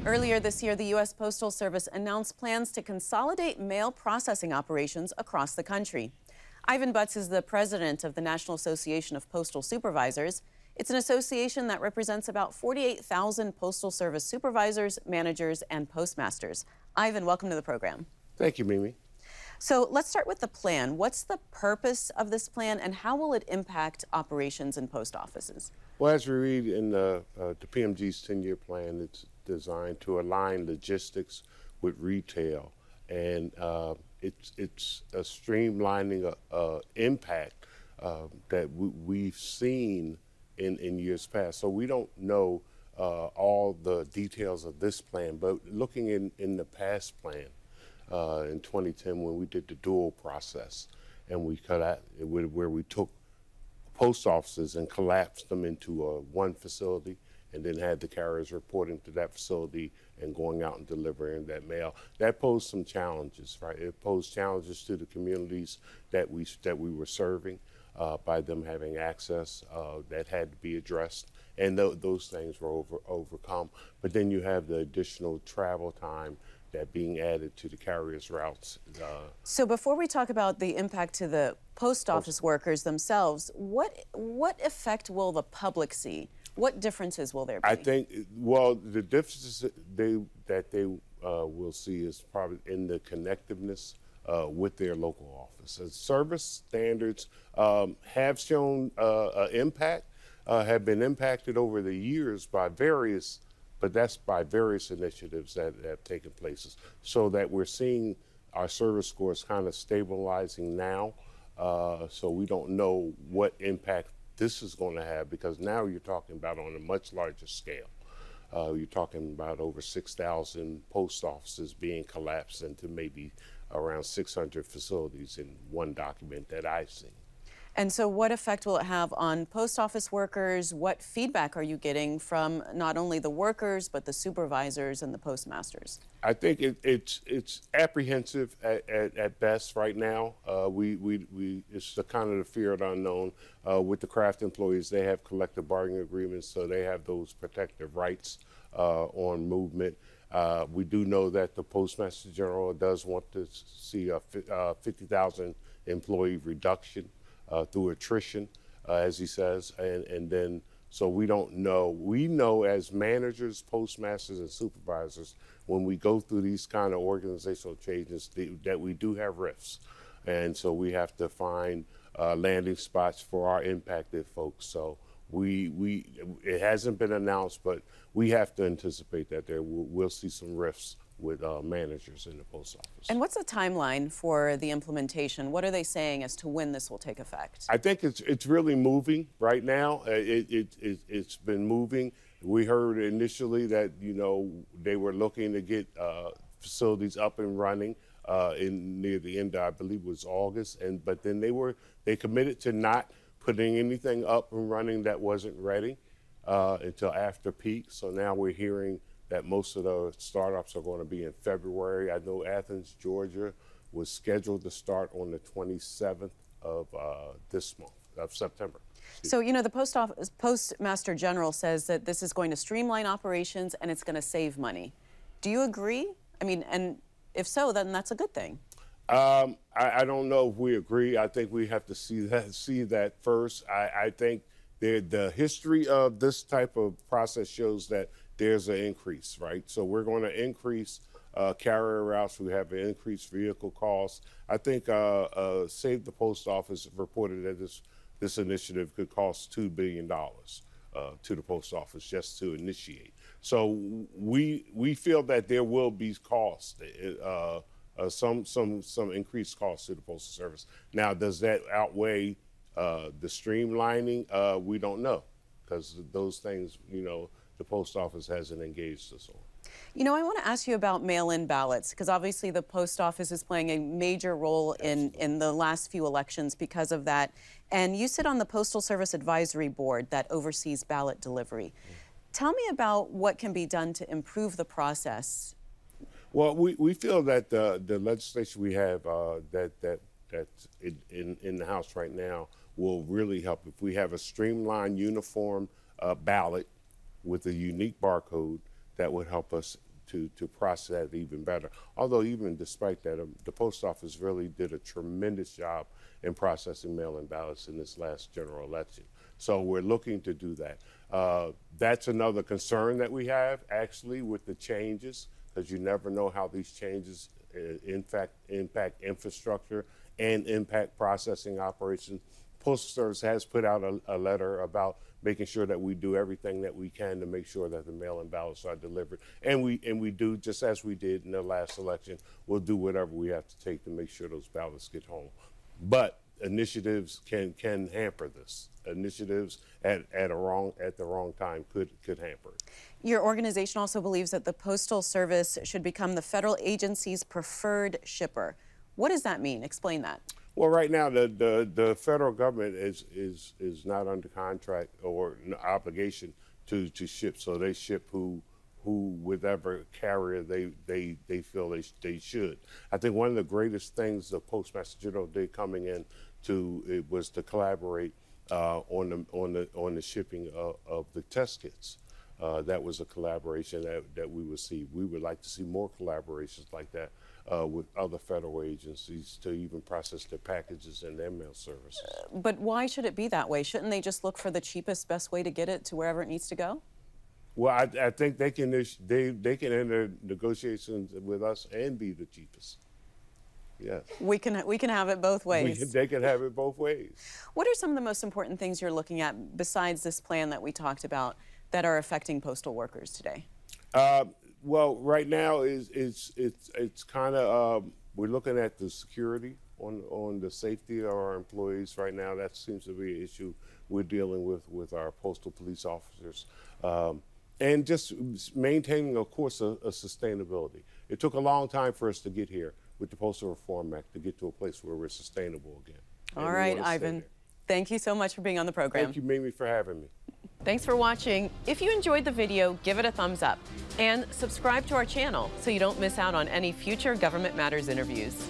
Earlier this year, the U.S. Postal Service announced plans to consolidate mail processing operations across the country. Ivan Butts is the president of the National Association of Postal Supervisors. It's an association that represents about 48,000 Postal Service supervisors, managers, and postmasters. Ivan, welcome to the program. Thank you, Mimi. So let's start with the plan. What's the purpose of this plan, and how will it impact operations in post offices? Well, as we read in the PMG's 10-year plan, it's designed to align logistics with retail, and it's a streamlining impact that we've seen in years past. So we don't know all the details of this plan, but looking in the past plan, in 2010 when we did the dual process, and we cut out where we took post offices and collapsed them into one facility, and then had the carriers reporting to that facility and going out and delivering that mail. That posed some challenges, right? It posed challenges to the communities that we were serving by them having access that had to be addressed, and those things were overcome. But then you have the additional travel time that being added to the carriers' routes. So before we talk about the impact to the post office workers themselves, what effect will the public see? What differences will there be? I think, well, the differences that they will see is probably in the connectiveness with their local office. Service standards have shown impact, have been impacted over the years by various, but that's by various initiatives that have taken place, so that we're seeing our service scores kind of stabilizing now. So we don't know what impact this is going to have, because now you're talking about on a much larger scale. You're talking about over 6,000 post offices being collapsed into maybe around 600 facilities in one document that I've seen. And so what effect will it have on post office workers? What feedback are you getting from not only the workers, but the supervisors and the postmasters? I think it's apprehensive at best right now. It's the kind of the fear of the unknown. With the craft employees, they have collective bargaining agreements, so they have those protective rights on movement. We do know that the Postmaster General does want to see a 50,000 employee reduction through attrition, as he says, and then, so we don't know. We know as managers, postmasters, and supervisors, when we go through these kind of organizational changes, that we do have rifts. And so we have to find landing spots for our impacted folks. So it hasn't been announced, but we have to anticipate that we'll see some rifts with managers in the post office. And what's the timeline for the implementation? What are they saying as to when this will take effect? I think it's really moving right now. It's been moving. We heard initially that, you know, they were looking to get facilities up and running near the end of, I believe it was August, but then they committed to not putting anything up and running that wasn't ready until after peak. So now we're hearing that most of the startups are going to be in February. I know Athens, Georgia was scheduled to start on the 27th of this month, of September. So, you know, the Postmaster General says that this is going to streamline operations and it's going to save money. Do you agree? I mean, and if so, then that's a good thing. I don't know if we agree. I think we have to see that first. I think the history of this type of process shows that there's an increase, right? So we're going to increase carrier routes. We have an increased vehicle costs. I think Save the Post Office reported that this initiative could cost $2 billion to the post office just to initiate. So we feel that there will be costs, some increased costs to the Postal Service. Now, does that outweigh the streamlining? We don't know, because those things, you know, the post office hasn't engaged us on. You know, I want to ask you about mail-in ballots, because obviously the post office is playing a major role in the last few elections because of that. And you sit on the Postal Service Advisory Board that oversees ballot delivery. Tell me about what can be done to improve the process. Well, we feel that the legislation we have that's in the House right now will really help if we have a streamlined, uniform ballot with a unique barcode that would help us to process that even better. Although even despite that, the post office really did a tremendous job in processing mail-in ballots in this last general election. So we're looking to do that. That's another concern that we have actually with the changes, because you never know how these changes in fact impact infrastructure and impact processing operations. Postal Service has put out a letter about making sure that we do everything that we can to make sure that the mail-in ballots are delivered. And we do, just as we did in the last election, we'll do whatever we have to take to make sure those ballots get home. But initiatives can hamper this. Initiatives at the wrong time could hamper it. Your organization also believes that the Postal Service should become the federal agency's preferred shipper. What does that mean? Explain that. Well, right now the federal government is not under contract or obligation to ship, so they ship who whatever carrier they feel they should. I think one of the greatest things the Postmaster General did coming in it was to collaborate on the shipping of the test kits. That was a collaboration that we would see. We would like to see more collaborations like that with other federal agencies to even process their packages and their mail services. But why should it be that way? Shouldn't they just look for the cheapest, best way to get it to wherever it needs to go? Well, I think they can enter negotiations with us and be the cheapest. Yes. We can have it both ways. They can have it both ways. What are some of the most important things you're looking at besides this plan that we talked about that are affecting postal workers today? Well, right now it's kind of we're looking at the security on the safety of our employees right now. That seems to be an issue we're dealing with our postal police officers. And just maintaining, of course, a sustainability. It took a long time for us to get here with the Postal Reform Act to get to a place where we're sustainable again. All right, Ivan. Thank you so much for being on the program. Thank you, Mimi, for having me. Thanks for watching. If you enjoyed the video, give it a thumbs up and subscribe to our channel so you don't miss out on any future Government Matters interviews.